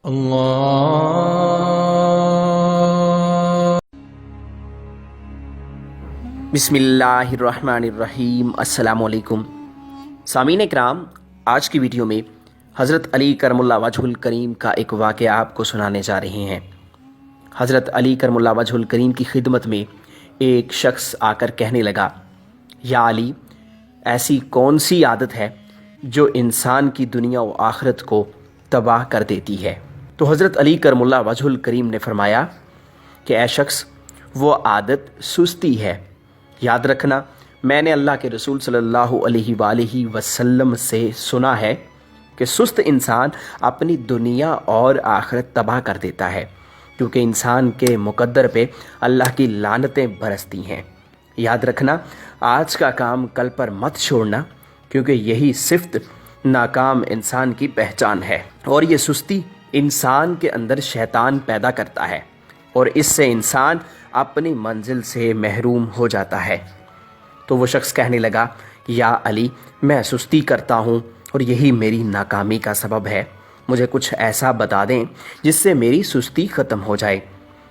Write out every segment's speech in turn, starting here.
اللہ بسم اللہ الرحمن الرحیم۔ السلام علیکم سامعین کرام، آج کی ویڈیو میں حضرت علی کرم اللہ وجہ الکریم کا ایک واقعہ آپ کو سنانے جا رہے ہیں۔ حضرت علی کرم اللہ وجہ الکریم کی خدمت میں ایک شخص آ کر کہنے لگا، یا علی، ایسی کون سی عادت ہے جو انسان کی دنیا و آخرت کو تباہ کر دیتی ہے؟ تو حضرت علی کرم اللہ وجہ الکریم نے فرمایا کہ اے شخص، وہ عادت سستی ہے۔ یاد رکھنا، میں نے اللہ کے رسول صلی اللہ علیہ وآلہ وسلم سے سنا ہے کہ سست انسان اپنی دنیا اور آخرت تباہ کر دیتا ہے، کیونکہ انسان کے مقدر پہ اللہ کی لعنتیں برستی ہیں۔ یاد رکھنا، آج کا کام کل پر مت چھوڑنا، کیونکہ یہی صفت ناکام انسان کی پہچان ہے، اور یہ سستی انسان کے اندر شیطان پیدا کرتا ہے، اور اس سے انسان اپنی منزل سے محروم ہو جاتا ہے۔ تو وہ شخص کہنے لگا، یا علی، میں سستی کرتا ہوں اور یہی میری ناکامی کا سبب ہے، مجھے کچھ ایسا بتا دیں جس سے میری سستی ختم ہو جائے۔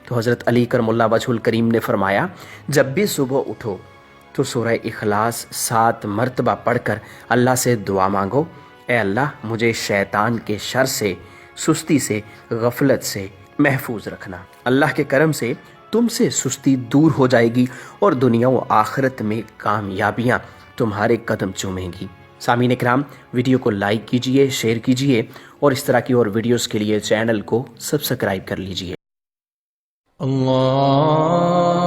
تو حضرت علی کرم اللہ وجہ الکریم نے فرمایا، جب بھی صبح اٹھو تو سورہ اخلاص 7 مرتبہ پڑھ کر اللہ سے دعا مانگو، اے اللہ، مجھے شیطان کے شر سے، سستی سے، غفلت سے محفوظ رکھنا۔ اللہ کے کرم سے تم سے سستی دور ہو جائے گی اور دنیا و آخرت میں کامیابیاں تمہارے قدم چومیں گی۔ سامعین کرام، ویڈیو کو لائک کیجئے، شیئر کیجئے، اور اس طرح کی اور ویڈیوز کے لیے چینل کو سبسکرائب کر لیجئے۔ اللہ